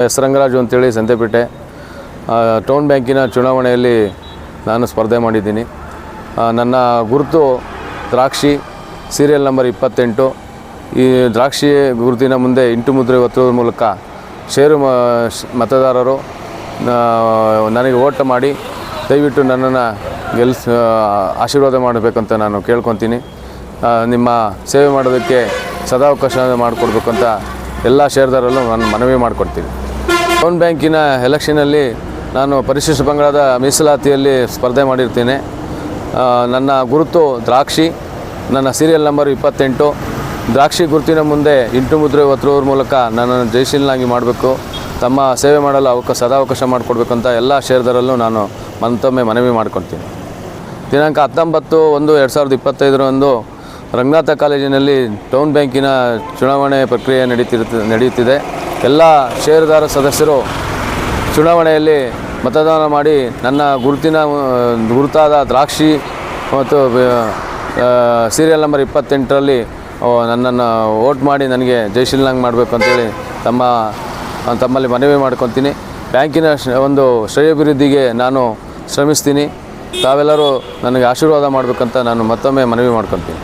S Rangaraju ಅಂತೇಳಿ Santhepete town ಬ್ಯಾಂಕಿನ ಚುನಾವಣೆಯಲ್ಲಿ ನಾನು ಸ್ಪರ್ಧೆ ಮಾಡಿದ್ದೀನಿ. ನನ್ನ ಗುರುತು ದ್ರಾಕ್ಷಿ, ಸೀರಿಯಲ್ ನಂಬರ್ 28. ಈ ದ್ರಾಕ್ಷಿ ಗುರುತಿನ ಮುಂದೆ ಇಂಟು ಮುದ್ರೆ ಒತ್ತುವುದರ ಮೂಲಕ ಷೇರು ಮತದಾರರು ನನಗೆ ಓಟ್ ಮಾಡಿ ದಯವಿಟ್ಟು ನನ್ನನ್ನು ಆಶೀರ್ವಾದ ಮಾಡಬೇಕಂತ ನಾನು ಕೇಳ್ಕೊತೀನಿ. ನಿಮ್ಮ ಸೇವೆ ಮಾಡೋದಕ್ಕೆ ಸದಾವಕಾಶ ಮಾಡಿಕೊಡ್ಬೇಕಂತ ಎಲ್ಲ ಷೇರ್ದಾರಲ್ಲೂ ನಾನು ಮನವಿ ಮಾಡಿಕೊಡ್ತೀನಿ. ಟೌನ್ ಬ್ಯಾಂಕಿನ ಎಲೆಕ್ಷನಲ್ಲಿ ನಾನು ಪರಿಶಿಷ್ಟ ಪಂಗಡದ ಮೀಸಲಾತಿಯಲ್ಲಿ ಸ್ಪರ್ಧೆ ಮಾಡಿರ್ತೀನಿ. ನನ್ನ ಗುರುತು ದ್ರಾಕ್ಷಿ, ನನ್ನ ಸೀರಿಯಲ್ ನಂಬರ್ 28. ದ್ರಾಕ್ಷಿ ಗುರುತಿನ ಮುಂದೆ ಇಂಟು ಮುದ್ರೆ ಒತ್ತುವುದರ ಮೂಲಕ ನನ್ನನ್ನು ಜಯಶೀಲನಾಗಿ ಮಾಡಬೇಕು, ತಮ್ಮ ಸೇವೆ ಮಾಡಲು ಸದಾವಕಾಶ ಮಾಡಿಕೊಡ್ಬೇಕಂತ ಎಲ್ಲ ಷೇರ್ದಾರಲ್ಲೂ ನಾನು ಮತ್ತೊಮ್ಮೆ ಮನವಿ ಮಾಡಿಕೊಡ್ತೀನಿ. ದಿನಾಂಕ 19/1/2025 ರಂಗನಾಥ ಕಾಲೇಜಿನಲ್ಲಿ ಟೌನ್ ಬ್ಯಾಂಕಿನ ಚುನಾವಣೆ ಪ್ರಕ್ರಿಯೆ ನಡೆಯುತ್ತಿದೆ. ಎಲ್ಲ ಷೇರುದಾರ ಸದಸ್ಯರು ಚುನಾವಣೆಯಲ್ಲಿ ಮತದಾನ ಮಾಡಿ ನನ್ನ ಗುರುತಾದ ದ್ರಾಕ್ಷಿ ಮತ್ತು ಸೀರಿಯಲ್ ನಂಬರ್ 28ರಲ್ಲಿ ನನ್ನನ್ನು ವೋಟ್ ಮಾಡಿ ನನಗೆ ಜಯಶೀಲನಾಗಿ ಮಾಡಬೇಕು ಅಂತೇಳಿ ತಮ್ಮಲ್ಲಿ ಮನವಿ ಮಾಡ್ಕೊತೀನಿ. ಬ್ಯಾಂಕಿನ ಒಂದು ಶ್ರೇಯಾಭಿವೃದ್ಧಿಗೆ ನಾನು ಶ್ರಮಿಸ್ತೀನಿ. ತಾವೆಲ್ಲರೂ ನನಗೆ ಆಶೀರ್ವಾದ ಮಾಡಬೇಕಂತ ನಾನು ಮತ್ತೊಮ್ಮೆ ಮನವಿ ಮಾಡ್ಕೊತೀನಿ.